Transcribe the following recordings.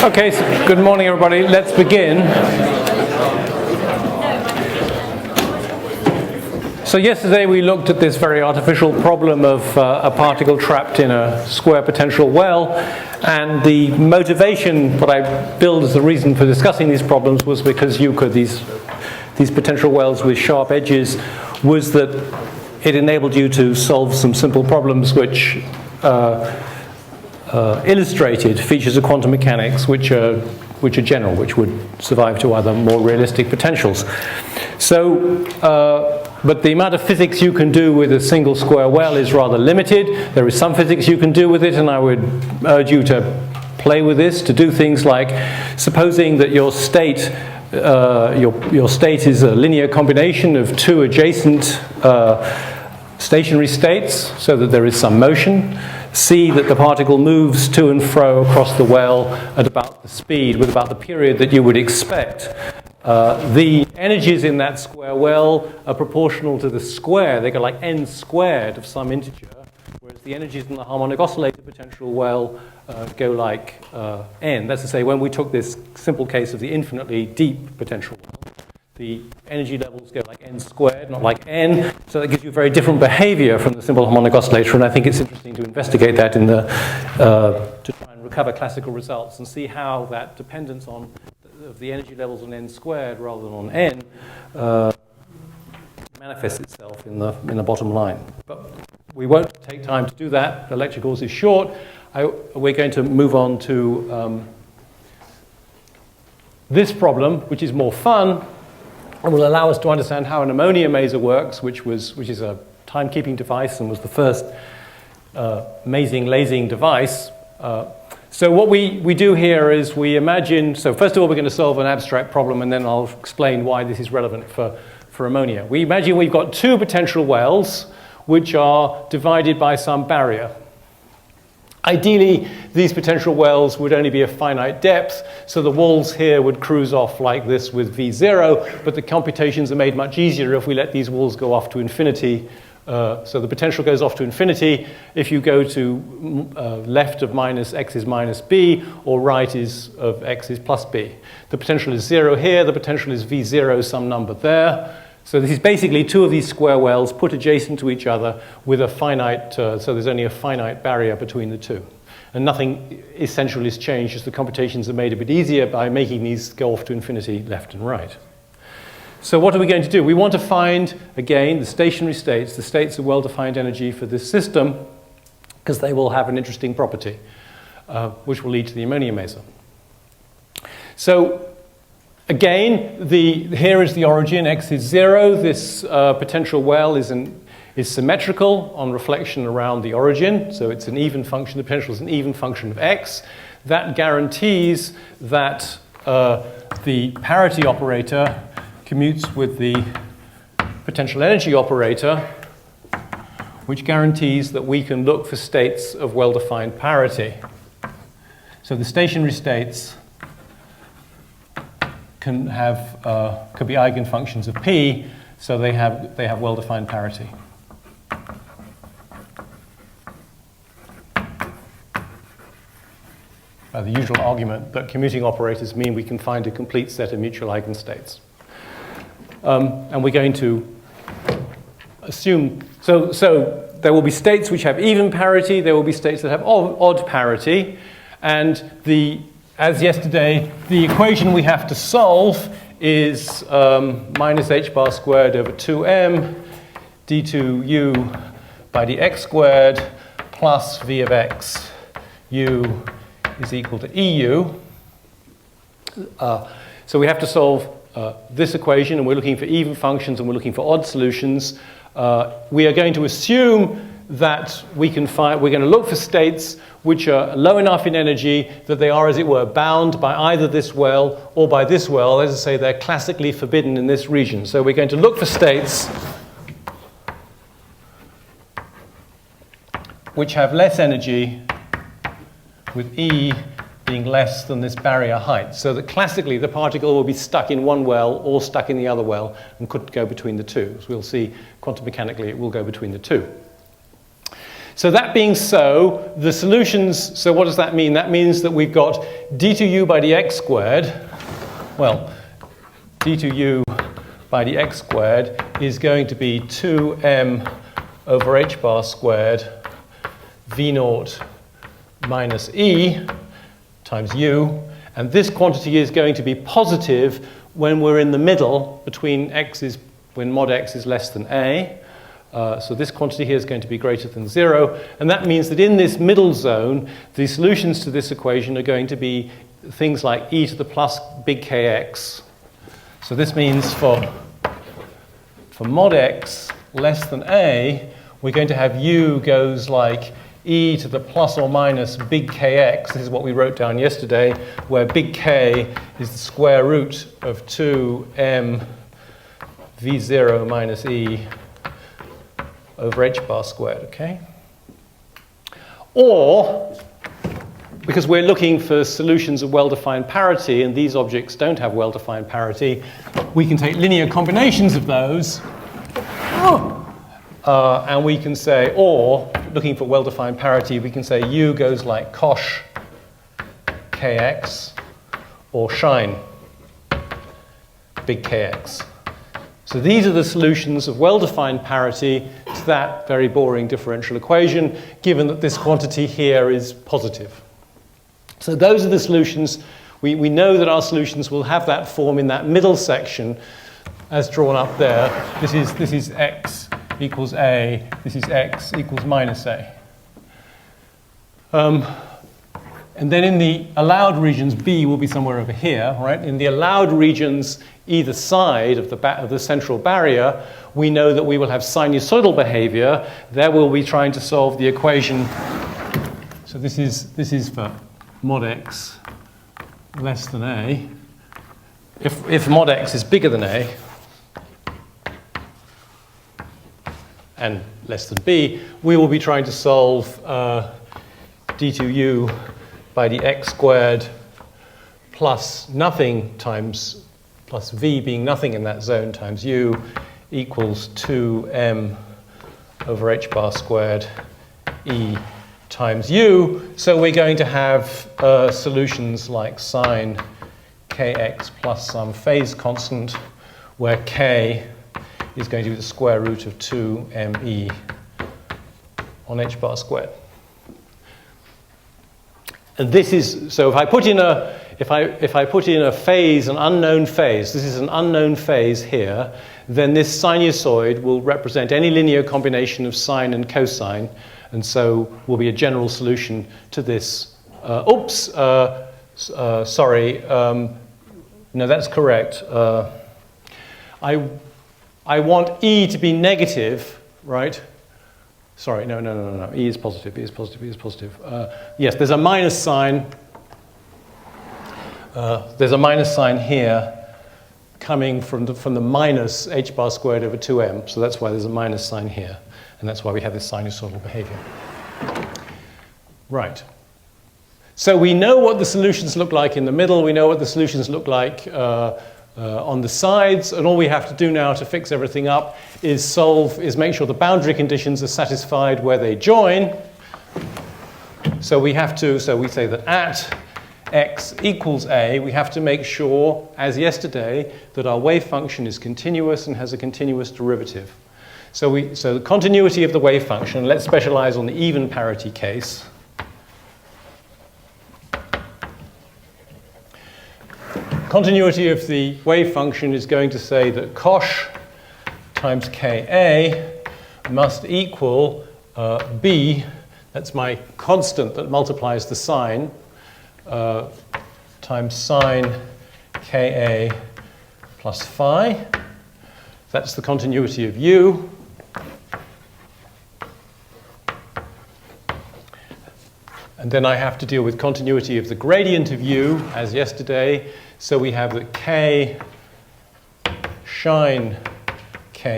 Okay, so good morning everybody. Let's begin. So yesterday we looked at this very artificial problem of a particle trapped in a square potential well, and the motivation, what I billed as the reason for discussing these problems, was because these potential wells with sharp edges, was that it enabled you to solve some simple problems which illustrated features of quantum mechanics which are general, which would survive to other more realistic potentials. So, but the amount of physics you can do with a single square well is rather limited. There is some physics you can do with it, and I would urge you to play with this, to do things like supposing that your state your state is a linear combination of two adjacent stationary states, so that there is some motion. See that the particle moves to and fro across the well at about the speed, with about the period that you would expect. The energies in that square well are proportional to the square. They go like n squared of some integer, whereas the energies in the harmonic oscillator potential well go like n. That's to say, when we took this simple case of the infinitely deep potential well, the energy levels go like n squared, not like n. So that gives you very different behavior from the simple harmonic oscillator, and I think it's interesting to investigate that in the to try and recover classical results and see how that dependence of the energy levels on n squared rather than on n manifests itself in the bottom line. But we won't take time to do that. The lecture course is short. We're going to move on to this problem, which is more fun, and will allow us to understand how an ammonia maser works, which is a timekeeping device and was the first mazing lasing device. So what we do here is we imagine, so first of all we're going to solve an abstract problem, and then I'll explain why this is relevant for ammonia. We imagine we've got two potential wells which are divided by some barrier. Ideally, these potential wells would only be a finite depth, so the walls here would cruise off like this with V0, but the computations are made much easier if we let these walls go off to infinity. So the potential goes off to infinity. If you go to left of minus x is minus b, or right is of x is plus b. The potential is 0 here, the potential is V0, some number there. So this is basically two of these square wells put adjacent to each other with a finite, so there's only a finite barrier between the two. And nothing essential is changed, just the computations are made a bit easier by making these go off to infinity left and right. So what are we going to do? We want to find, again, the stationary states, the states of well-defined energy for this system, because they will have an interesting property, which will lead to the ammonia maser. So again, here is the origin, x is 0. This potential well is symmetrical on reflection around the origin, so it's an even function. The potential is an even function of x. That guarantees that the parity operator commutes with the potential energy operator, which guarantees that we can look for states of well-defined parity. So the stationary states could be eigenfunctions of P, so they have well-defined parity. By the usual argument that commuting operators mean we can find a complete set of mutual eigenstates. And we're going to assume, so there will be states which have even parity, there will be states that have odd parity, and as yesterday, the equation we have to solve is minus h bar squared over 2m d2u by dx squared plus v of x u is equal to eu. So we have to solve this equation, and we're looking for even functions and we're looking for odd solutions. We are going to assume that we're going to look for states which are low enough in energy that they are, as it were, bound by either this well or by this well. As I say, they're classically forbidden in this region. So we're going to look for states which have less energy, with E being less than this barrier height. So that classically the particle will be stuck in one well or stuck in the other well and couldn't go between the two. As we'll see, quantum mechanically it will go between the two. So that being so, the solutions, so what does that mean? That means that we've got d2u by dx squared, well, d2u by dx squared is going to be 2m over h bar squared v naught minus e times u, and this quantity is going to be positive when we're in the middle between when mod x is less than a. So this quantity here is going to be greater than 0, and that means that in this middle zone, the solutions to this equation are going to be things like e to the plus big kx. So this means for mod x less than a, we're going to have u goes like e to the plus or minus big kx. This is what we wrote down yesterday, where big K is the square root of 2m v0 minus e over h bar squared, okay? Or, because we're looking for solutions of well-defined parity, and these objects don't have well-defined parity, we can take linear combinations of those, and we can say, or, looking for well-defined parity, we can say u goes like cosh kx, or shine big kx. So these are the solutions of well-defined parity to that very boring differential equation, given that this quantity here is positive. So those are the solutions. We know that our solutions will have that form in that middle section as drawn up there. This is x equals a. This is x equals minus a. And then in the allowed regions, B will be somewhere over here, right? In the allowed regions, either side of the central barrier, we know that we will have sinusoidal behavior. There we'll be trying to solve the equation. So this is for mod x less than a. If mod x is bigger than a and less than b, we will be trying to solve d2u by the x squared plus nothing times plus v being nothing in that zone times u equals 2m over h bar squared e times u. So we're going to have solutions like sine kx plus some phase constant, where k is going to be the square root of 2me on h bar squared. And this is, so if I put in a phase, an unknown phase, this is an unknown phase here, then this sinusoid will represent any linear combination of sine and cosine, and so will be a general solution to this. Sorry, no, that's correct. I want e to be negative, right? Sorry, no. E is positive, E is positive, E is positive. Yes, there's a minus sign. There's a minus sign here coming from the minus h bar squared over 2m. So that's why there's a minus sign here. And that's why we have this sinusoidal behavior. Right. So we know what the solutions look like in the middle. We know what the solutions look like on the sides, and all we have to do now to fix everything up is make sure the boundary conditions are satisfied where they join. So we say that at x equals a, we have to make sure, as yesterday, that our wave function is continuous and has a continuous derivative. So the continuity of the wave function, let's specialize on the even parity case. Continuity of the wave function is going to say that cosh times Ka must equal b, that's my constant that multiplies the sine, times sine Ka plus phi. That's the continuity of u. And then I have to deal with continuity of the gradient of u, as yesterday. So we have that k shine Ka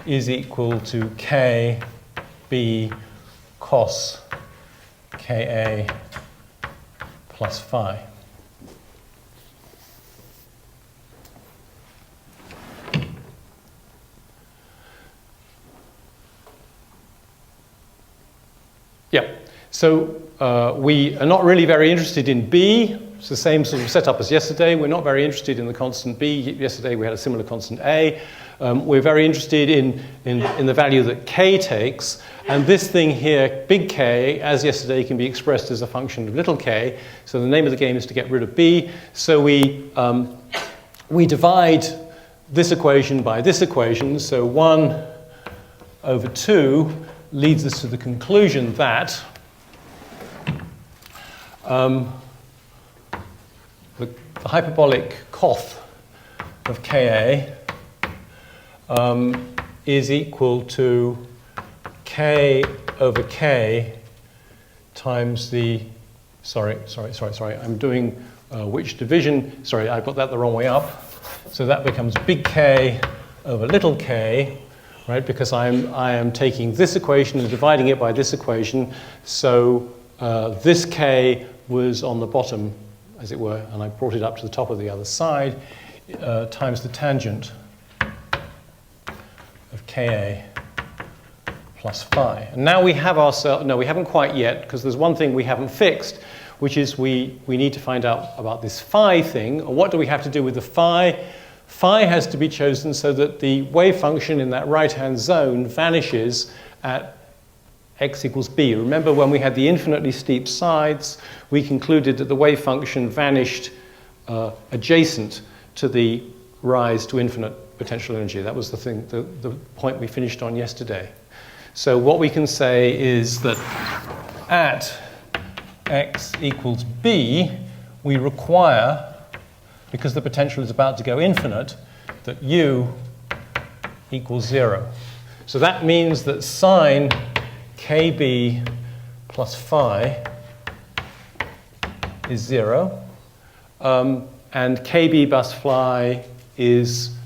is equal to kb cos Ka plus phi. we are not really very interested in B. It's the same sort of setup as yesterday. We're not very interested in the constant B. Yesterday we had a similar constant A. We're very interested in the value that K takes. And this thing here, big K, as yesterday, can be expressed as a function of little k. So the name of the game is to get rid of B. So we divide this equation by this equation. So 1 over 2 leads us to the conclusion that the hyperbolic coth of Ka is equal to K over K times the, sorry, I'm doing which division, sorry, I've got that the wrong way up. So that becomes big K over little k, right, because I am taking this equation and dividing it by this equation. So this K was on the bottom, as it were, and I brought it up to the top of the other side, times the tangent of Ka plus phi. And now we have ourselves, no, we haven't quite yet, because there's one thing we haven't fixed, which is we need to find out about this phi thing. What do we have to do with the phi? Phi has to be chosen so that the wave function in that right-hand zone vanishes at x equals b. Remember when we had the infinitely steep sides, we concluded that the wave function vanished adjacent to the rise to infinite potential energy. That was the thing, the point we finished on yesterday. So what we can say is that at x equals b, we require, because the potential is about to go infinite, that u equals 0. So that means that sine kb plus phi is 0, and kb plus phi is,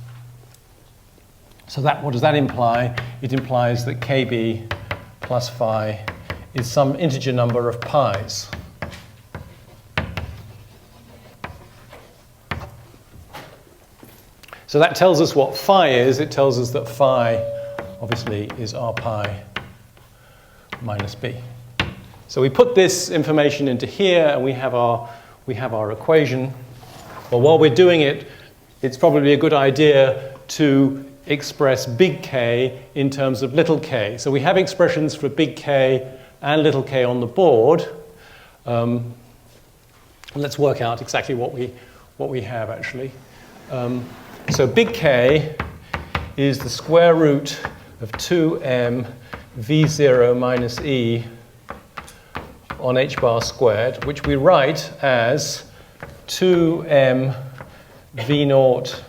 so that, what does that imply? It implies that kb plus phi is some integer number of pi's. So that tells us what phi is. It tells us that phi, obviously, is r pi minus b. So we put this information into here, and we have our equation. Well, while we're doing it, it's probably a good idea to express big K in terms of little k. So we have expressions for big K and little k on the board. Let's work out exactly what we have, actually. So big K is the square root of 2m v0 minus e on h bar squared, which we write as 2m v0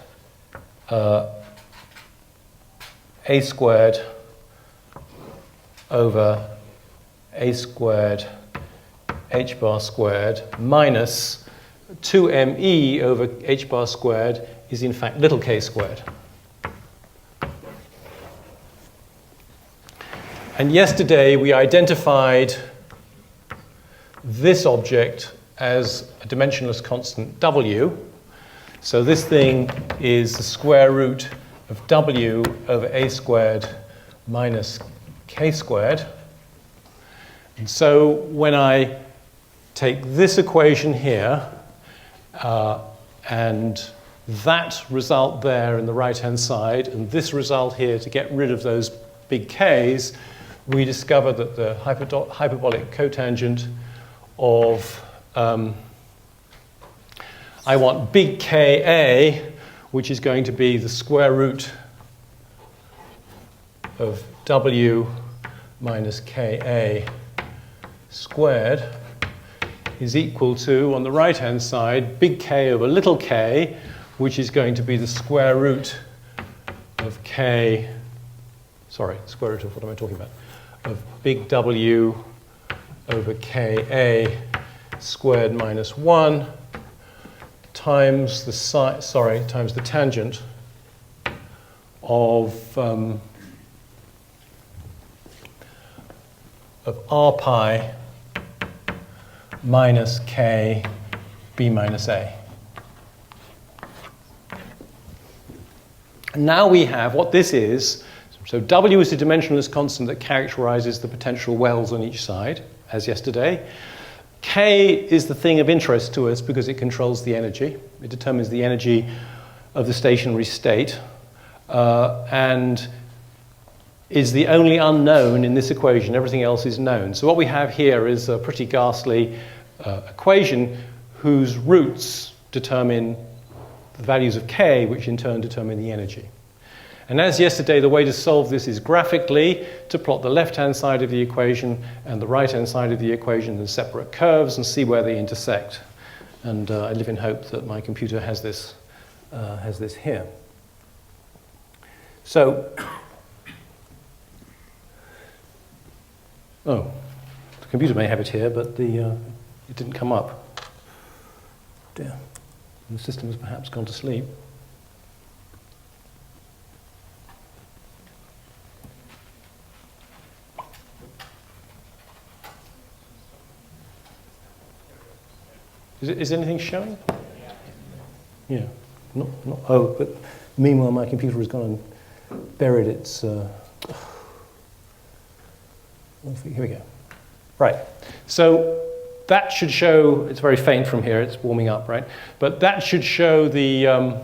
a squared over a squared h bar squared minus 2me over h bar squared is in fact little k squared. And yesterday we identified this object as a dimensionless constant w. So this thing is the square root of w over a squared minus k squared. And so when I take this equation here and that result there in the right-hand side and this result here to get rid of those big k's, we discover that the hyperbolic cotangent of, I want big Ka, which is going to be the square root of w minus Ka squared, is equal to, on the right-hand side, big K over little k, which is going to be the square root of k, sorry, square root of, what am I talking about? Of big W over Ka squared minus 1 times the times the tangent of r pi minus k b minus a. And now we have what this is. So W is the dimensionless constant that characterizes the potential wells on each side. as yesterday. K is the thing of interest to us because it controls the energy. It determines the energy of the stationary state and is the only unknown in this equation. Everything else is known. So what we have here is a pretty ghastly equation whose roots determine the values of K, which in turn determine the energy. And as yesterday, the way to solve this is graphically to plot the left-hand side of the equation and the right-hand side of the equation as separate curves and see where they intersect. And I live in hope that my computer has this here. So, oh, the computer may have it here, but it didn't come up. Dear, the system has perhaps gone to sleep. Is anything showing? Yeah. Not, oh, but meanwhile my computer has gone and buried its... here we go. Right. So that should show, it's very faint from here, it's warming up, right? But that should show the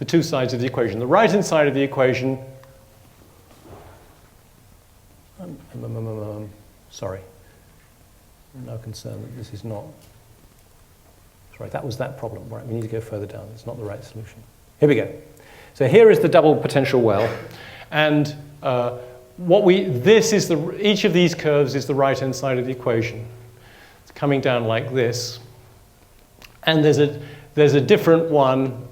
two sides of the equation. The right-hand side of the equation... sorry. I'm now concerned that this is not... Right, that was that problem. Right, we need to go further down. It's not the right solution. Here we go. So here is the double potential well, and each of these curves is the right-hand side of the equation. It's coming down like this, and there's a different one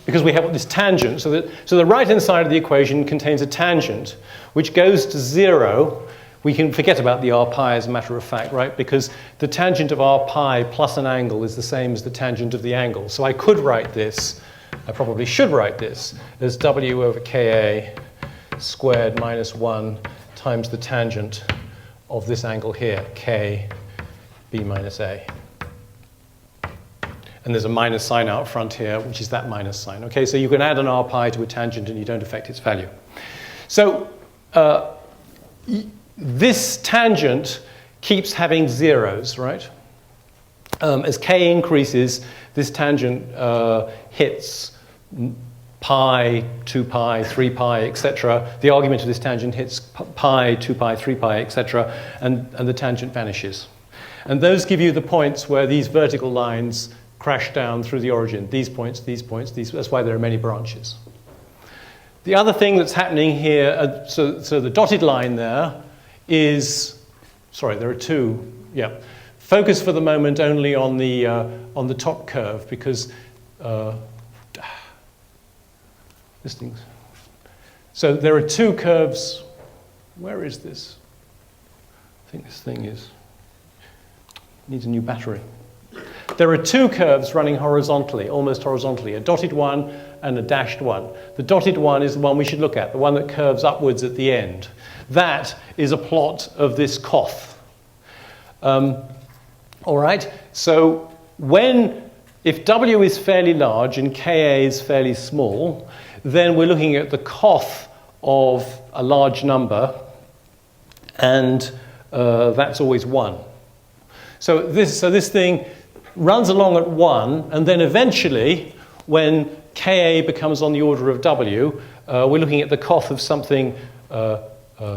because we have this tangent. So the right-hand side of the equation contains a tangent which goes to 0. We can forget about the r pi as a matter of fact, right? Because the tangent of r pi plus an angle is the same as the tangent of the angle. So I could write this, I probably should write this, as w over ka squared minus 1 times the tangent of this angle here, k b minus a. And there's a minus sign out front here, which is that minus sign. Okay, so you can add an r pi to a tangent and you don't affect its value. So this tangent keeps having zeros, right? As k increases, this tangent hits pi, 2 pi, 3 pi, etc. The argument of this tangent hits pi, 2 pi, 3 pi, etc. And the tangent vanishes. And those give you the points where these vertical lines crash down through the origin. These points, these points, these. That's why there are many branches. The other thing that's happening here, so the dotted line there, is, sorry, there are two, yeah. Focus for the moment only on the top curve because this thing's, so there are two curves. Where is this? I think this thing needs a new battery. There are two curves running horizontally, almost horizontally, a dotted one and a dashed one. The dotted one is the one we should look at, the one that curves upwards at the end. That is a plot of this coth. All right, so if W is fairly large and Ka is fairly small, then we're looking at the coth of a large number, and that's always 1. So this thing runs along at 1, and then eventually, when Ka becomes on the order of W, we're looking at the coth of something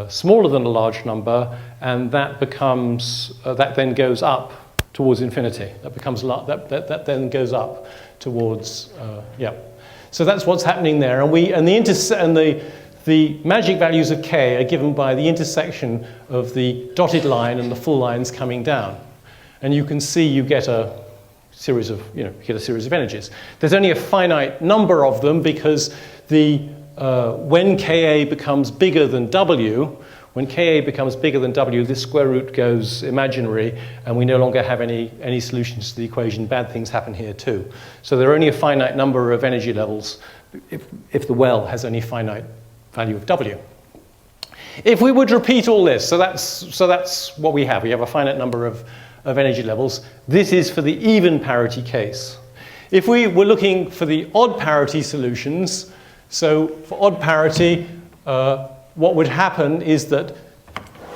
smaller than a large number, and that then goes up towards infinity. That then goes up towards yeah. So that's what's happening there, and the magic values of K are given by the intersection of the dotted line and the full lines coming down, and you can see you get a series of energies. There's only a finite number of them because when Ka becomes bigger than W, this square root goes imaginary, and we no longer have any solutions to the equation. Bad things happen here too. So there are only a finite number of energy levels if the well has any finite value of W. If we would repeat all this, so that's what we have. We have a finite number of energy levels. This is for the even parity case. If we were looking for the odd parity solutions, so for odd parity, what would happen is that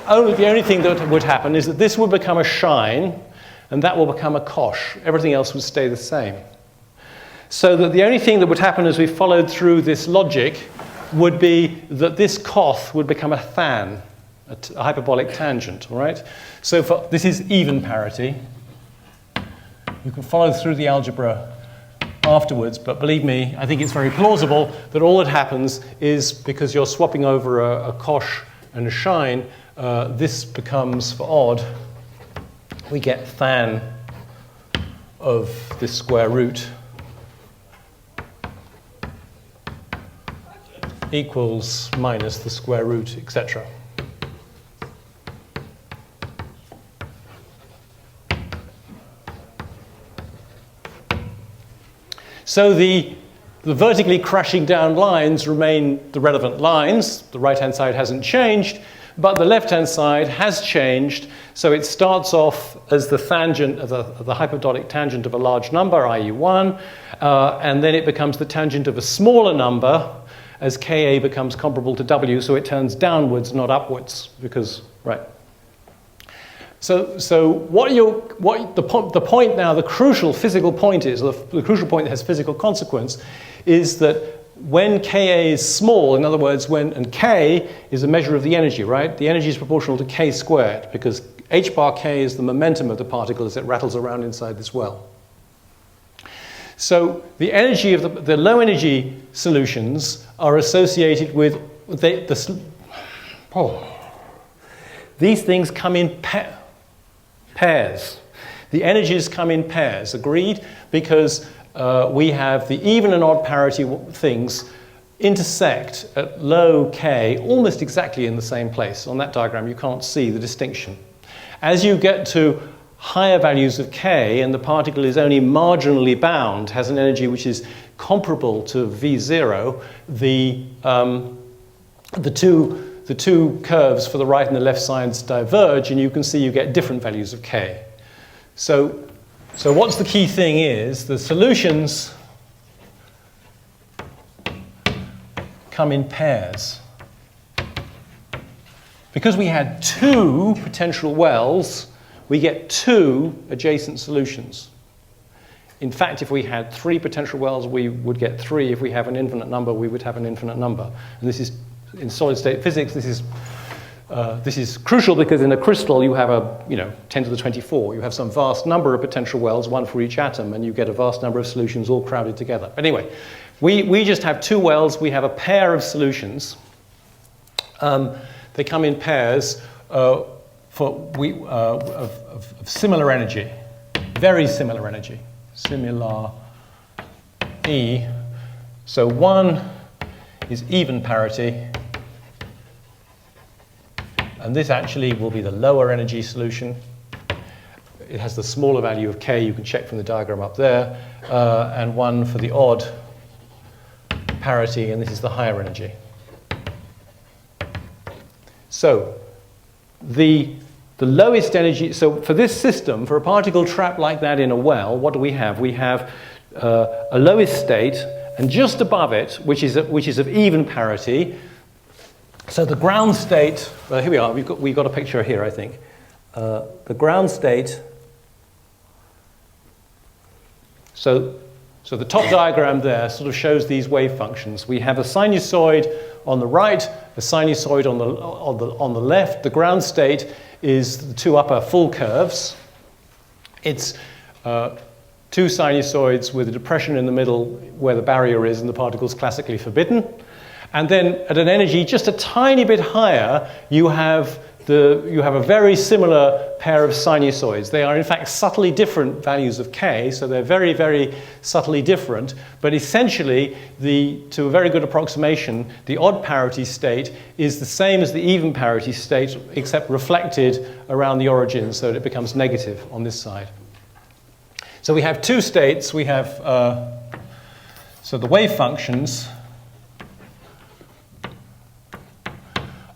the only thing that would happen is that this would become a shine, and that will become a kosh. Everything else would stay the same. So that the only thing that would happen as we followed through this logic would be that this koth would become a than, a hyperbolic tangent, all right? So this is even parity. You can follow through the algebra afterwards, but believe me, I think it's very plausible that all that happens is because you're swapping over a kosh and a shine, this becomes, for odd, we get than of this square root equals minus the square root, etc. So the vertically crashing down lines remain the relevant lines. The right-hand side hasn't changed, but the left-hand side has changed. So it starts off as the tangent, the hyperdolic tangent of a large number, i.e. 1, and then it becomes the tangent of a smaller number as Ka becomes comparable to W, so it turns downwards, not upwards, because, right. So the point now, the crucial physical point is, the crucial point that has physical consequence, is that when Ka is small, in other words, and K is a measure of the energy, right? The energy is proportional to K squared, because h bar K is the momentum of the particle as it rattles around inside this well. So the energy of the low energy solutions are associated with these things come in pairs. The energies come in pairs, agreed? Because we have the even and odd parity things intersect at low K almost exactly in the same place. On that diagram you can't see the distinction. As you get to higher values of K and the particle is only marginally bound, has an energy which is comparable to V0, the two curves for the right and the left sides diverge, and you can see you get different values of K. So what's the key thing is the solutions come in pairs. Because we had two potential wells, we get two adjacent solutions. In fact, if we had three potential wells, we would get three. If we have an infinite number, we would have an infinite number. And this is, in solid state physics, this is crucial because in a crystal you have 10 to the 24. You have some vast number of potential wells, one for each atom, and you get a vast number of solutions all crowded together. Anyway, we just have two wells. We have a pair of solutions. They come in pairs of similar energy, very similar energy, similar E. So one is even parity, and this actually will be the lower energy solution. It has the smaller value of K, you can check from the diagram up there, and one for the odd parity, and this is the higher energy. So the lowest energy, so for this system, for a particle trapped like that in a well, what do we have? We have a lowest state, and just above it, which is of even parity. So the ground state, well, here we are, we've got a picture here, I think. The ground state, so the top diagram there sort of shows these wave functions. We have a sinusoid on the right, a sinusoid on the left. The ground state is the two upper full curves. It's two sinusoids with a depression in the middle where the barrier is and the particle's classically forbidden. And then at an energy just a tiny bit higher, you have a very similar pair of sinusoids. They are in fact subtly different values of K, so they're very, very subtly different. But essentially, to a very good approximation, the odd parity state is the same as the even parity state, except reflected around the origin, so that it becomes negative on this side. So we have two states. We have so the wave functions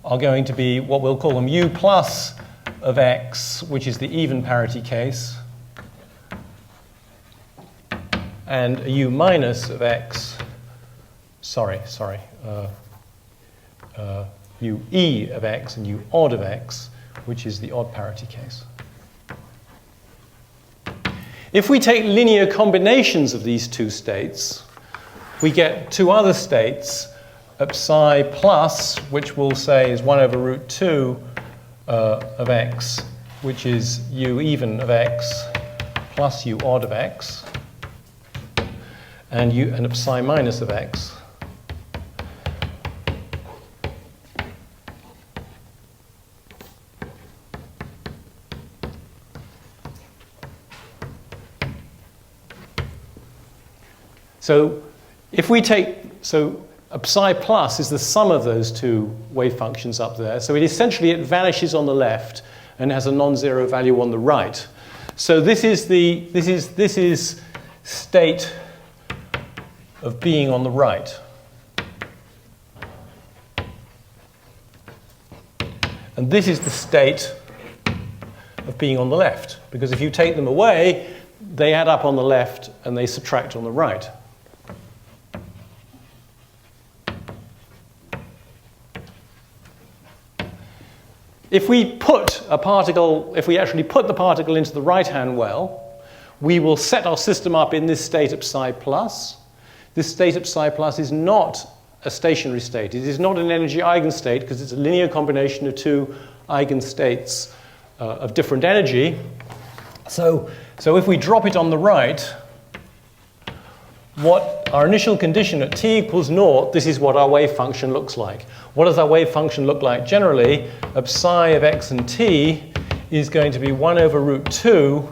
are going to be what we'll call them u plus of x, which is the even parity case, and a u minus of x, u e of x and u odd of x, which is the odd parity case. If we take linear combinations of these two states, we get two other states at psi plus, which we'll say is 1 over root 2 of x, which is u even of x plus u odd of x, and a psi minus of x. So if we take, so a psi plus is the sum of those two wave functions up there. So it vanishes on the left and has a non-zero value on the right. So this is state of being on the right. And this is the state of being on the left. Because if you take them away, they add up on the left and they subtract on the right. If we actually put the particle into the right-hand well, we will set our system up in this state at psi plus. This state at psi plus is not a stationary state. It is not an energy eigenstate because it's a linear combination of two eigenstates of different energy. So if we drop it on the right, what our initial condition at t equals 0, this is what our wave function looks like. What does our wave function look like generally? A psi of x and t is going to be 1 over root 2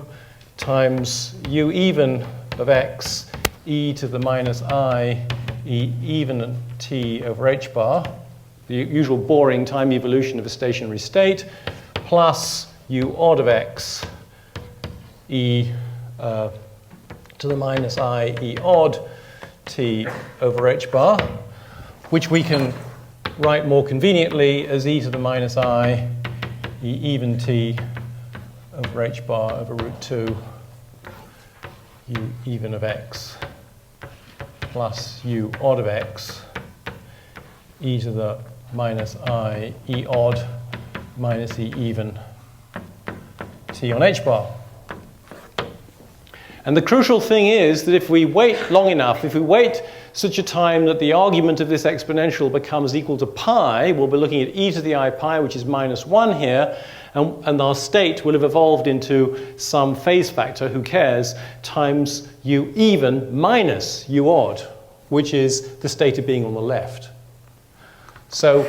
times u even of x e to the minus I e even t over h bar, the usual boring time evolution of a stationary state, plus u odd of x e to the minus I e odd t over h bar, which we can write more conveniently as e to the minus I e even t over h bar over root 2 u even of x plus u odd of x e to the minus I e odd minus e even t on h bar. And the crucial thing is that if we wait long enough, if we wait such a time that the argument of this exponential becomes equal to pi, we'll be looking at e to the I pi, which is minus 1 here, and our state will have evolved into some phase factor, who cares, times u even minus u odd, which is the state of being on the left. So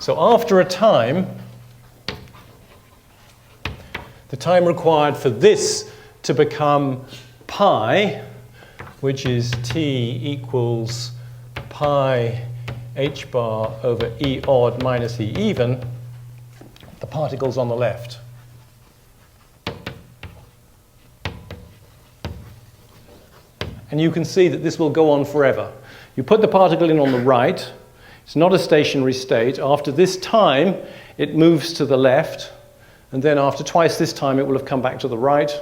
after a time, the time required for this to become pi, which is t equals pi h bar over e odd minus e even, the particle's on the left. And you can see that this will go on forever. You put the particle in on the right, it's not a stationary state. After this time, it moves to the left, and then after twice this time, it will have come back to the right.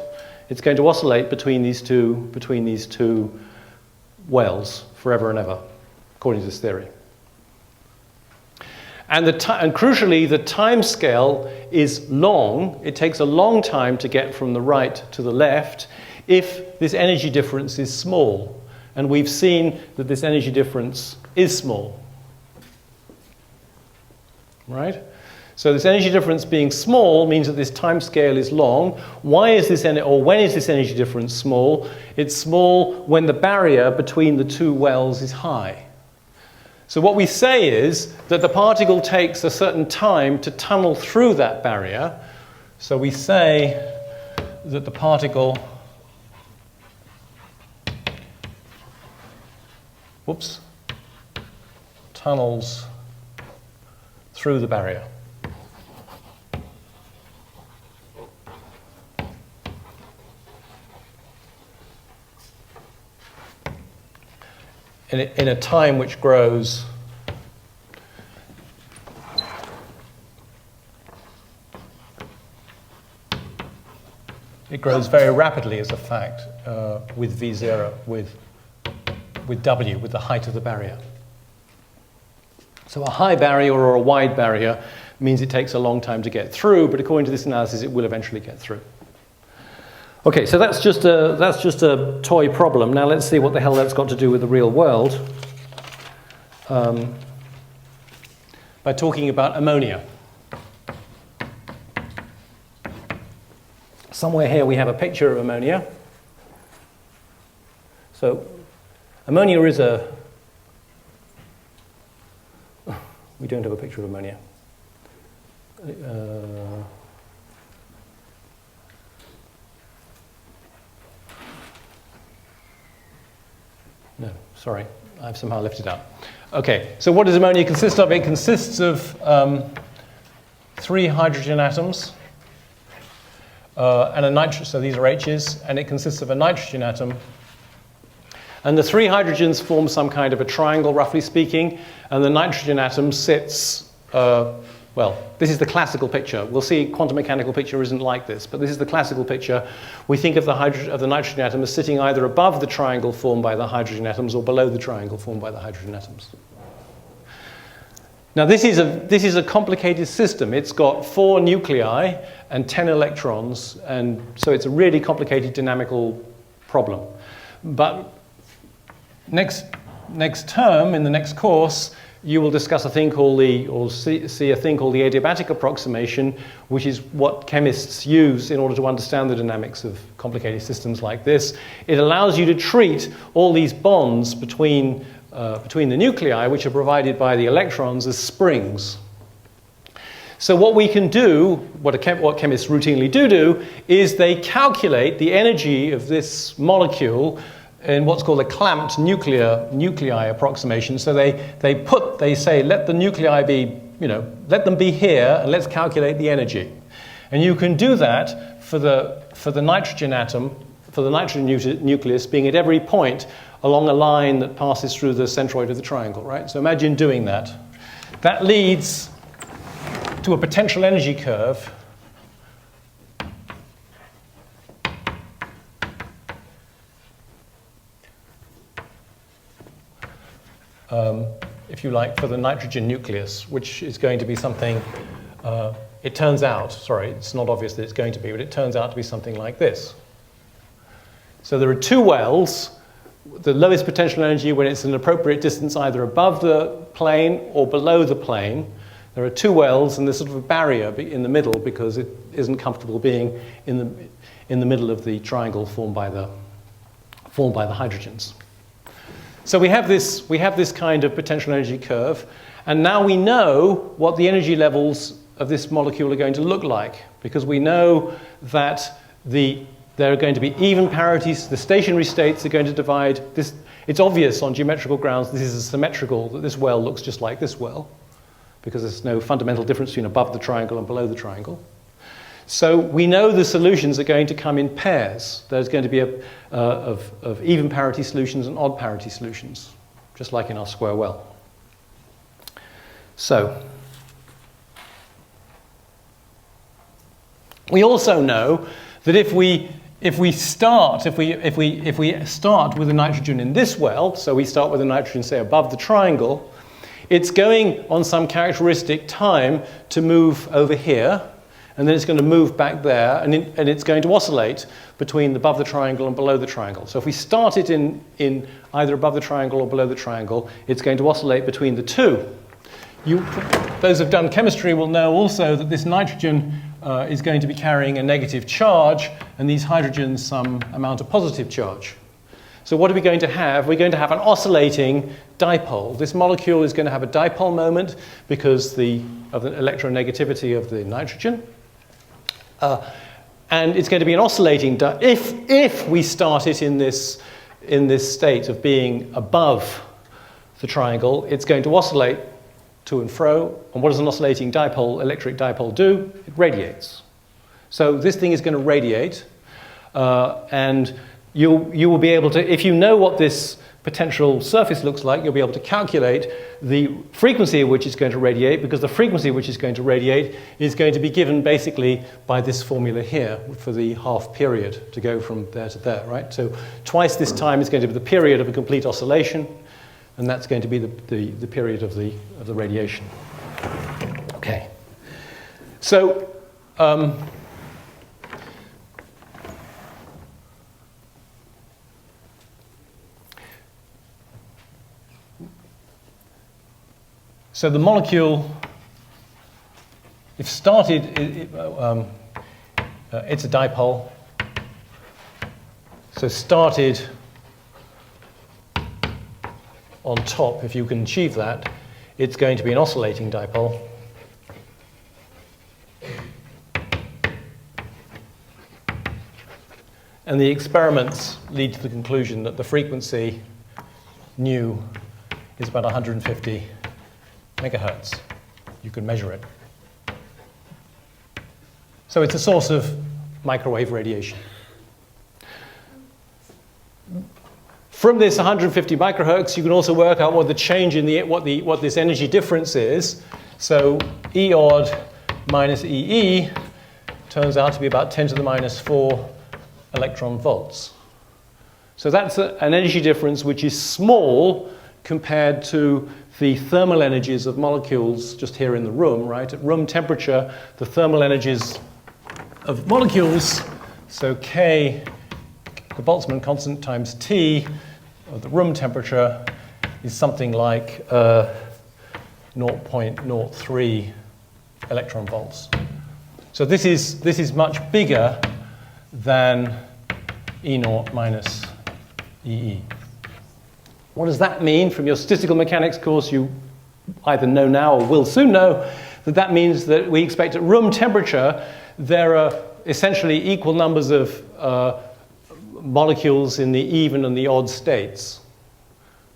It's going to oscillate between these two wells forever and ever, according to this theory. And crucially, the time scale is long. It takes a long time to get from the right to the left if this energy difference is small. And we've seen that this energy difference is small. Right? So this energy difference being small means that this time scale is long. When is this energy difference small? It's small when the barrier between the two wells is high. So what we say is that the particle takes a certain time to tunnel through that barrier. So we say that the particle tunnels through the barrier. In a time which grows very rapidly as a fact with V0, with W, with the height of the barrier. So a high barrier or a wide barrier means it takes a long time to get through, but according to this analysis, it will eventually get through. Okay, so that's just a toy problem. Now let's see what the hell that's got to do with the real world. By talking about ammonia. Somewhere here we have a picture of ammonia. So ammonia is a... we don't have a picture of ammonia. No, sorry, I've somehow left it out. Okay, so what does ammonia consist of? It consists of 3 hydrogen atoms and a nitrogen, so these are H's, and it consists of a nitrogen atom. And the 3 hydrogens form some kind of a triangle, roughly speaking, and the nitrogen atom sits, well, this is the classical picture. We'll see quantum mechanical picture isn't like this, but this is the classical picture. We think of the nitrogen atom as sitting either above the triangle formed by the hydrogen atoms or below the triangle formed by the hydrogen atoms. Now this is a complicated system. It's got 4 nuclei and 10 electrons, and so it's a really complicated dynamical problem. But next term, in the next course, you will discuss a thing called see a thing called the adiabatic approximation, which is what chemists use in order to understand the dynamics of complicated systems like this. It allows you to treat all these bonds between the nuclei, which are provided by the electrons, as springs. So what we can do, what chemists routinely do, is they calculate the energy of this molecule in what's called a clamped nuclei approximation. So they say, let the nuclei be, let them be here, and let's calculate the energy. And you can do that for the nitrogen atom, for the nitrogen nucleus being at every point along a line that passes through the centroid of the triangle, right? So imagine doing that. That leads to a potential energy curve if you like, for the nitrogen nucleus, which is going to be something, it turns out, sorry, it's not obvious that it's going to be, but it turns out to be something like this. So there are 2 wells, the lowest potential energy when it's an appropriate distance either above the plane or below the plane. There are 2 wells, and there's sort of a barrier in the middle because it isn't comfortable being in the middle of the triangle formed by the hydrogens. So we have this kind of potential energy curve, and now we know what the energy levels of this molecule are going to look like, because we know that there are going to be even parities. The stationary states are going to divide this. It's obvious on geometrical grounds this is symmetrical, that this well looks just like this well, because there's no fundamental difference between above the triangle and below the triangle. So we know the solutions are going to come in pairs. There's going to be of even parity solutions and odd parity solutions, just like in our square well. So we also know that if we start with a nitrogen in this well, so we start with a nitrogen, say, above the triangle, it's going on some characteristic time to move over here, and then it's going to move back there, and it's going to oscillate between above the triangle and below the triangle. So if we start it in either above the triangle or below the triangle, it's going to oscillate between the 2. Those who've done chemistry will know also that this nitrogen is going to be carrying a negative charge, and these hydrogens some amount of positive charge. So what are we going to have? We're going to have an oscillating dipole. This molecule is going to have a dipole moment because of the electronegativity of the nitrogen. And it's going to be an oscillating if we start it in this state of being above the triangle, it's going to oscillate to and fro. And what does an oscillating dipole, electric dipole, do? It radiates. So this thing is going to radiate, and you will be able to, if you know what this potential surface looks like, you'll be able to calculate the frequency at which it's going to radiate, because the frequency at which it's going to radiate is going to be given basically by this formula here for the half period to go from there to there, right? So twice this time is going to be the period of a complete oscillation, and that's going to be the period of the radiation. Okay. So, so the molecule, if started, it's a dipole. So started on top, if you can achieve that, it's going to be an oscillating dipole. And the experiments lead to the conclusion that the frequency, nu, is about 150 megahertz. You can measure it. So it's a source of microwave radiation. From this 150 microhertz, you can also work out what the change in what this energy difference is. So E odd minus EE turns out to be about 10 to the minus 4 electron volts. So that's an energy difference which is small compared to the thermal energies of molecules just here in the room, right? At room temperature, the thermal energies of molecules, so K, the Boltzmann constant, times T, of the room temperature, is something like 0.03 electron volts. So this is much bigger than E naught minus EE. What does that mean? From your statistical mechanics course, you either know now or will soon know that means that we expect at room temperature there are essentially equal numbers of molecules in the even and the odd states,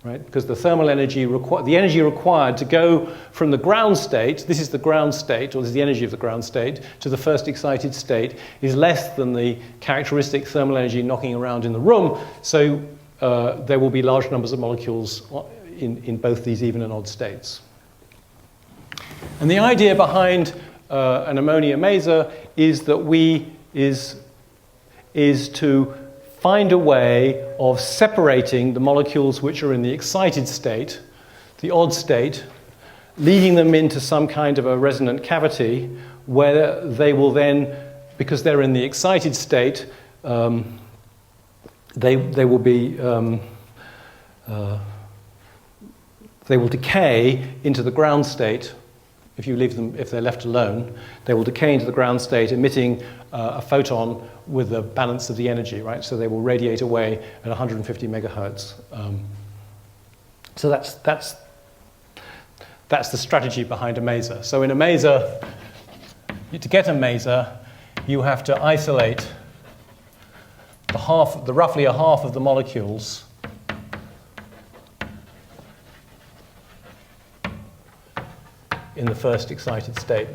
right? Because the thermal energy, the energy required to go from the ground state, this is the ground state, or this is the energy of the ground state, to the first excited state, is less than the characteristic thermal energy knocking around in the room. So there will be large numbers of molecules in both these even and odd states. And the idea behind an ammonia maser is that is to find a way of separating the molecules which are in the excited state, the odd state, leading them into some kind of a resonant cavity where they will then, because they're in the excited state, they will decay into the ground state. If you leave them, if they're left alone, they will decay into the ground state, emitting a photon with the balance of the energy, right? So they will radiate away at 150 megahertz. So that's the strategy behind a maser. So in a maser, to get a maser, you have to isolate roughly a half of the molecules in the first excited state.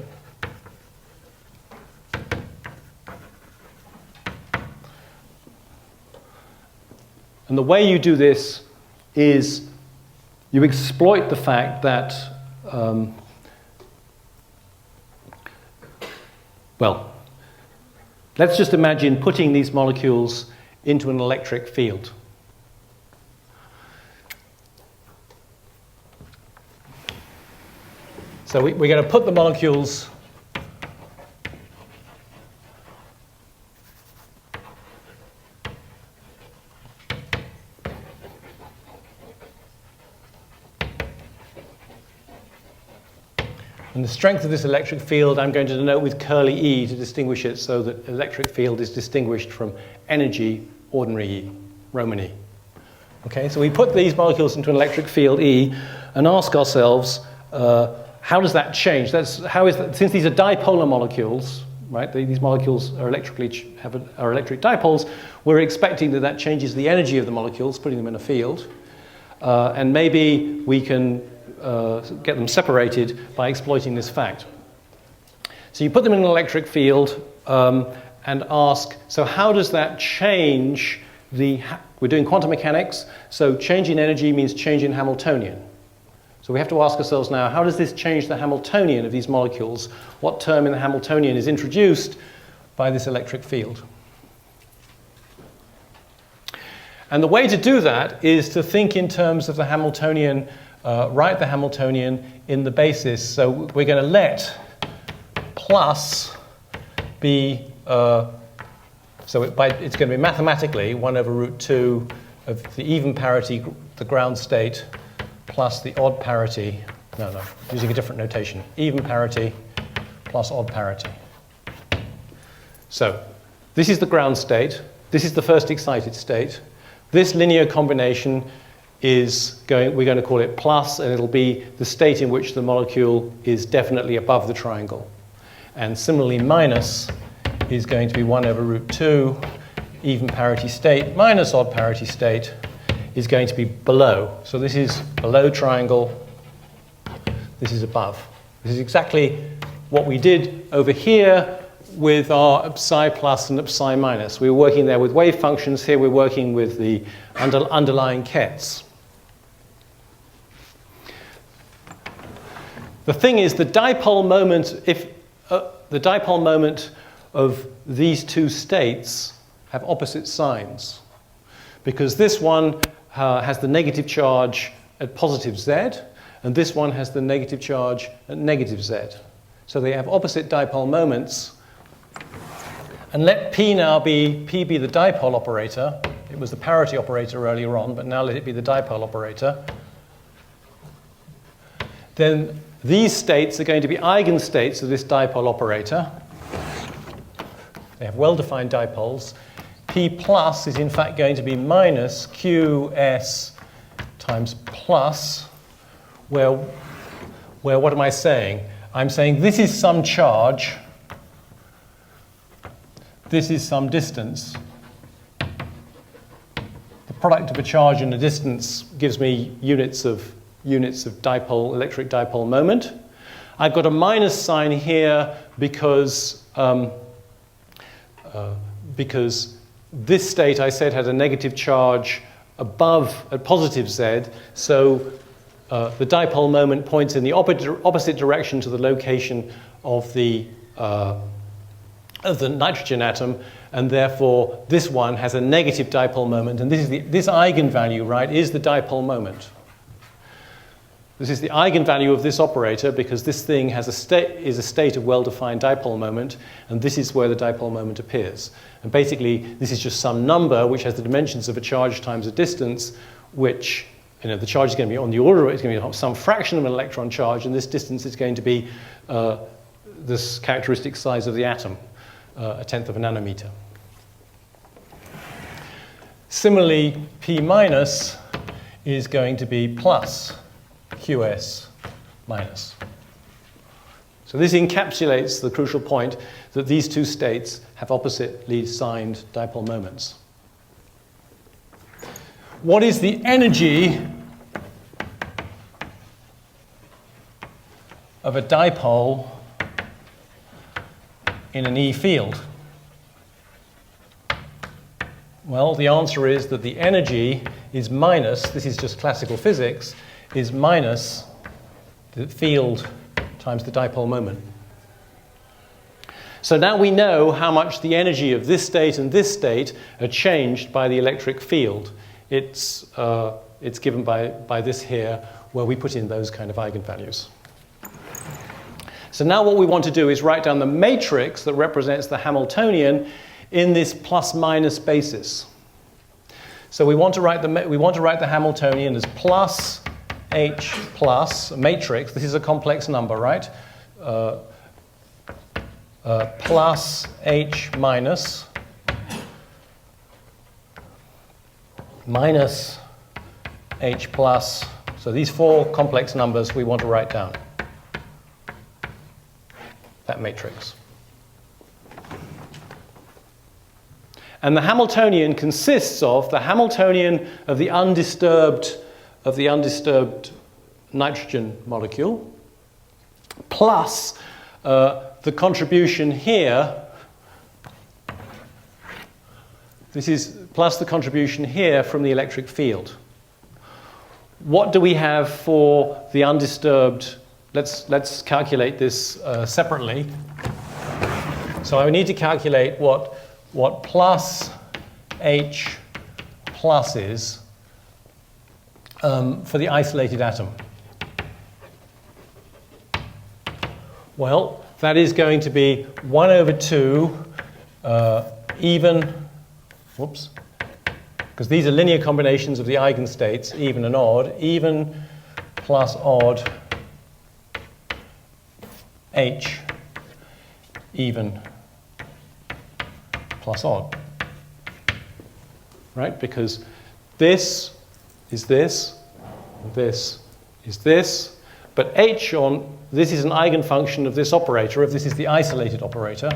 And the way you do this is you exploit the fact that, let's just imagine putting these molecules into an electric field. So we're going to put the molecules and the strength of this electric field I'm going to denote with curly E to distinguish it so that electric field is distinguished from energy, ordinary E, Roman E. Okay, so we put these molecules into an electric field E and ask ourselves, how does that change? Since these are dipolar molecules, right? These molecules are electric dipoles. We're expecting that changes the energy of the molecules, putting them in a field, and maybe we can get them separated by exploiting this fact. So you put them in an electric field and ask, so how does that change we're doing quantum mechanics, so change in energy means change in Hamiltonian. So we have to ask ourselves now, how does this change the Hamiltonian of these molecules? What term in the Hamiltonian is introduced by this electric field? And the way to do that is to think in terms of the Hamiltonian, write the Hamiltonian in the basis. So we're going to let plus be, so it's going to be mathematically 1 over root 2 of the even parity, the ground state, plus the odd parity, no, using a different notation, even parity plus odd parity. So this is the ground state, this is the first excited state. This linear combination is we're going to call it plus, and it'll be the state in which the molecule is definitely above the triangle. And similarly, minus is going to be 1 over root 2, even parity state minus odd parity state is going to be below. So this is below triangle, this is above. This is exactly what we did over here with our psi plus and psi minus. We were working there with wave functions. Here we're working with the underlying kets. The thing is, the dipole moment, if the dipole moment of these two states have opposite signs, because this one has the negative charge at positive z, and this one has the negative charge at negative z. So they have opposite dipole moments. And let P now be, P be the dipole operator. It was the parity operator earlier on, but now let it be the dipole operator. Then these states are going to be eigenstates of this dipole operator. They have well-defined dipoles. P plus is in fact going to be minus QS times plus, where what am I saying? I'm saying this is some charge, this is some distance. The product of a charge and a distance gives me units of dipole, electric dipole moment. I've got a minus sign here because this state I said had a negative charge above at positive z, so the dipole moment points in the opposite direction to the location of the nitrogen atom, and therefore this one has a negative dipole moment, and this eigenvalue, right, is the dipole moment. This is the eigenvalue of this operator because this thing is a state of well-defined dipole moment, and this is where the dipole moment appears. And basically, this is just some number which has the dimensions of a charge times a distance, which, the charge is going to be on the order, it's going to be some fraction of an electron charge, and this distance is going to be this characteristic size of the atom, 1/10 of a nanometer. Similarly, P minus is going to be plus QS minus. So this encapsulates the crucial point that these two states have oppositely signed dipole moments. What is the energy of a dipole in an E field? Well, the answer is that the energy is minus, this is just classical physics, is minus the field times the dipole moment. So now we know how much the energy of this state and this state are changed by the electric field. It's given by this here, where we put in those kind of eigenvalues. So now what we want to do is write down the matrix that represents the Hamiltonian in this plus-minus basis. So we want to write the Hamiltonian as plus H plus, a matrix. This is a complex number, right? Plus H minus H plus. So these four complex numbers we want to write down. That matrix. And the Hamiltonian consists of the Hamiltonian of the undisturbed nitrogen molecule plus the contribution here. This is plus the contribution here from the electric field. What do we have for the undisturbed? Let's calculate this separately. So I need to calculate what plus H plus is for the isolated atom. Well, that is going to be 1 over 2 even, whoops, because these are linear combinations of the eigenstates, even and odd, even plus odd h, even plus odd. Right? Because this is this, this is this, but h on this is an eigenfunction of this operator, if this is the isolated operator.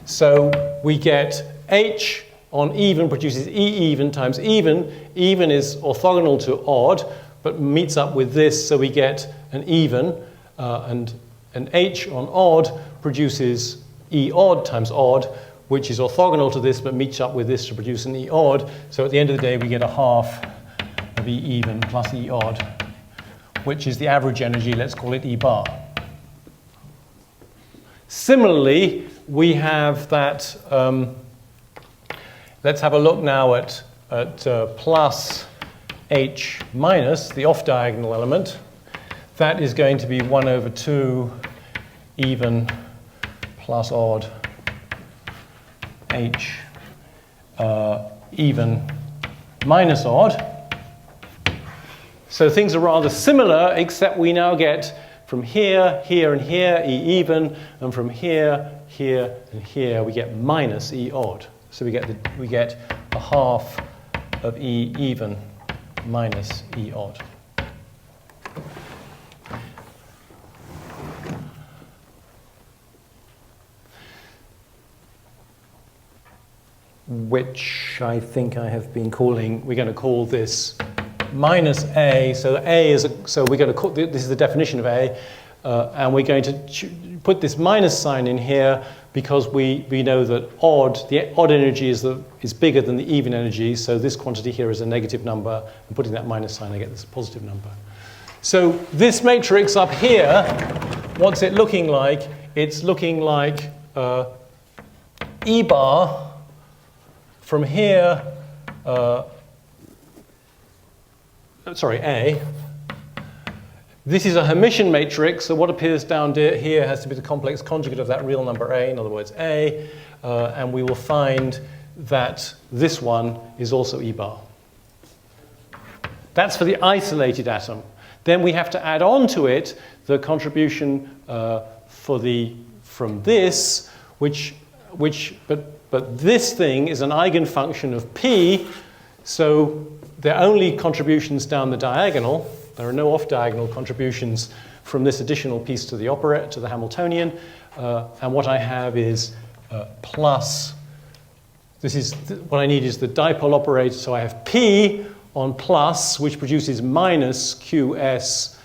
So we get h on even produces e even times even. Even is orthogonal to odd, but meets up with this, so we get an even. And h on odd produces e odd times odd, which is orthogonal to this, but meets up with this to produce an e odd. So at the end of the day, we get a half of e even plus e odd, which is the average energy, let's call it E bar. Similarly, we have that, let's have a look now at plus h minus, the off-diagonal element. That is going to be 1 over 2 even plus odd h even minus odd. So things are rather similar, except we now get from here, here, and here, E even, and from here, here, and here, we get minus E odd. So we get a half of E even minus E odd. Which I think I have been calling, we're going to call this minus A. So A is, so we're going to call, this is the definition of A, and we're going to put this minus sign in here because we know that the odd energy is bigger than the even energy, so this quantity here is a negative number, and putting that minus sign I get this positive number. So this matrix up here, what's it looking like? It's looking like E bar from here, A. This is a Hermitian matrix, so what appears down here has to be the complex conjugate of that real number A, in other words A, and we will find that this one is also E bar. That's for the isolated atom. Then we have to add on to it the contribution from this, but this thing is an eigenfunction of P, so there are only contributions down the diagonal. There are no off-diagonal contributions from this additional piece to the operator, to the Hamiltonian. And what I have is plus, what I need is the dipole operator, so I have P on plus, which produces minus QS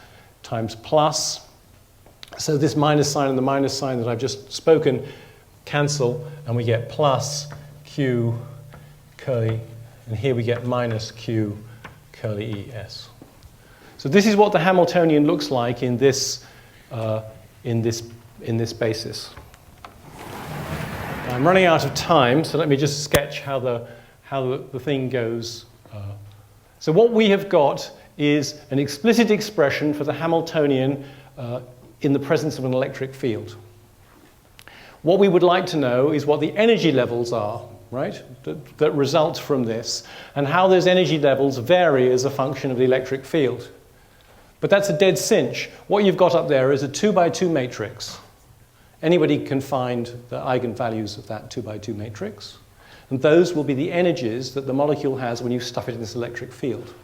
times plus. So this minus sign and the minus sign that I've just spoken cancel, and we get plus Q curly, and here we get minus Q curly ES. So this is what the Hamiltonian looks like in this basis. I'm running out of time, so let me just sketch how the thing goes. So what we have got is an explicit expression for the Hamiltonian in the presence of an electric field. What we would like to know is what the energy levels are, right, that result from this, and how those energy levels vary as a function of the electric field. But that's a dead cinch. What you've got up there is a 2x2 matrix. Anybody can find the eigenvalues of that 2x2 matrix, and those will be the energies that the molecule has when you stuff it in this electric field.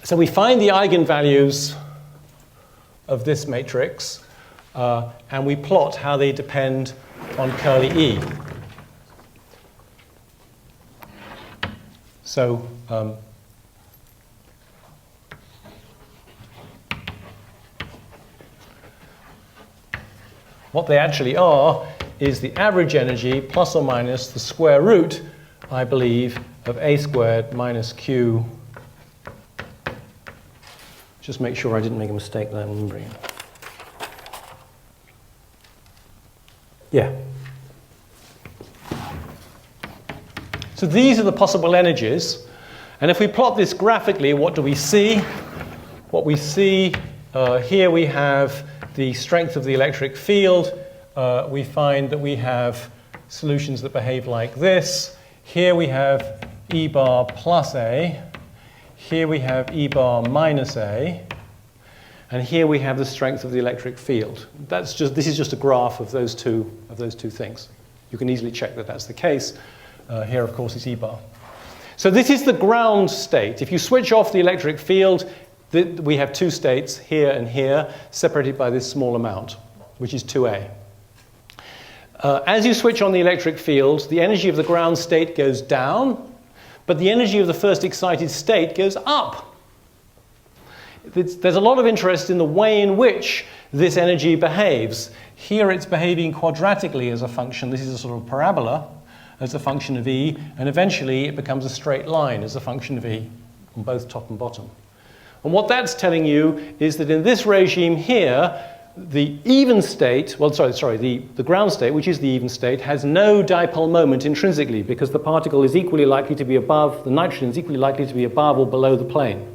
So we find the eigenvalues of this matrix, and we plot how they depend on curly E. So what they actually are is the average energy plus or minus the square root, I believe, of A squared minus Q. Just make sure I didn't make a mistake there. Yeah. So these are the possible energies. And if we plot this graphically, what do we see? what we see here, we have the strength of the electric field. We find that we have solutions that behave like this. Here we have E bar plus A. Here we have E bar minus A. And here we have the strength of the electric field. This is just a graph of those two things. You can easily check that that's the case. Here, of course, is E bar. So this is the ground state. If you switch off the electric field, we have two states, here and here, separated by this small amount, which is 2A. As you switch on the electric field, the energy of the ground state goes down, but the energy of the first excited state goes up. There's a lot of interest in the way in which this energy behaves. Here it's behaving quadratically as a function. This is a sort of parabola as a function of E, and eventually it becomes a straight line as a function of E on both top and bottom. And what that's telling you is that in this regime here, the even state, the ground state, which is the even state, has no dipole moment intrinsically because the particle is equally likely to be above, the nitrogen is equally likely to be above or below the plane.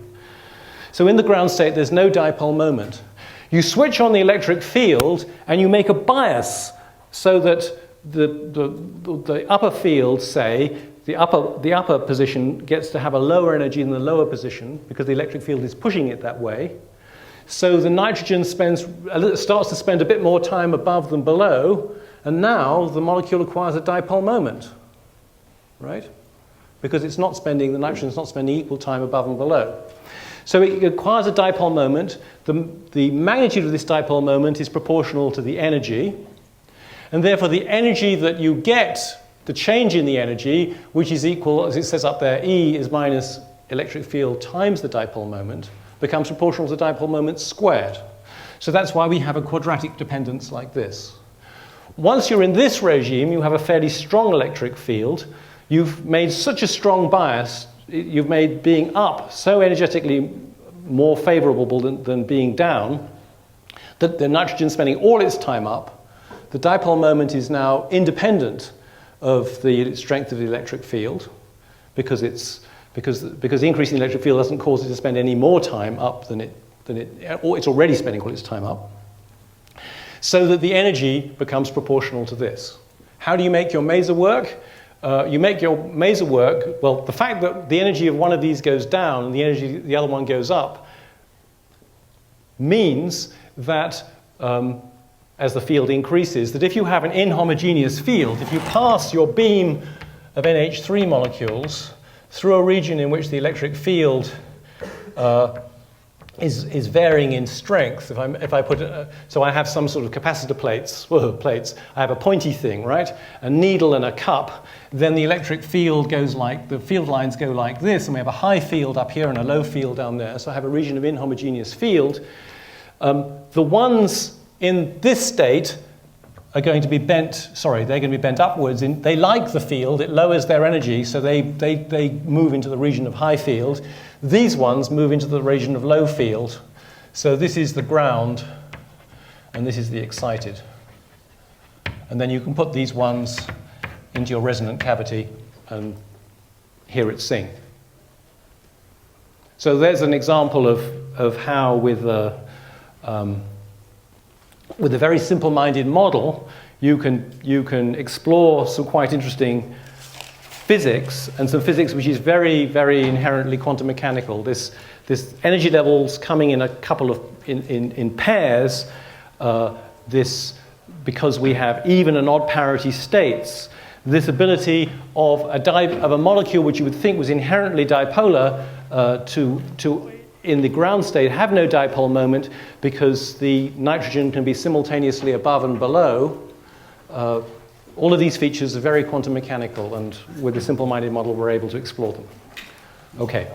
So in the ground state, there's no dipole moment. You switch on the electric field and you make a bias so that the upper field, say, the upper position gets to have a lower energy than the lower position because the electric field is pushing it that way. So the nitrogen starts to spend a bit more time above than below, and now the molecule acquires a dipole moment, right? Because the nitrogen is not spending equal time above and below. So it acquires a dipole moment. The magnitude of this dipole moment is proportional to the energy, and therefore the energy that you get, the change in the energy, which is equal, as it says up there, E is minus electric field times the dipole moment, becomes proportional to the dipole moment squared. So that's why we have a quadratic dependence like this. Once you're in this regime, you have a fairly strong electric field. You've made such a strong bias, you've made being up so energetically more favorable than being down, that the nitrogen spending all its time up. The dipole moment is now independent of the strength of the electric field because the increase in the electric field doesn't cause it to spend any more time up or it's already spending all its time up, so that the energy becomes proportional to this. How do you make your maser work? You make your maser work, well, the fact that the energy of one of these goes down and the energy of the other one goes up means that as the field increases, that if you have an inhomogeneous field, if you pass your beam of NH3 molecules through a region in which the electric field is varying in strength. If I put so I have some sort of capacitor plates. I have a pointy thing, right? A needle and a cup. Then the electric field the field lines go like this, and we have a high field up here and a low field down there. So I have a region of inhomogeneous field. The ones in this state are going to be bent, they're going to be bent upwards. They like the field, it lowers their energy, so they move into the region of high field. These ones move into the region of low field. So this is the ground, and this is the excited. And then you can put these ones into your resonant cavity and hear it sing. So there's an example of how with a very simple-minded model, you can explore some quite interesting physics, and some physics which is very, very inherently quantum mechanical. This energy levels coming in a couple of in pairs. Because we have even and odd parity states. This ability of a molecule which you would think was inherently dipolar to in the ground state have no dipole moment because the nitrogen can be simultaneously above and below. All of these features are very quantum mechanical, and with a simple-minded model we're able to explore them. Okay.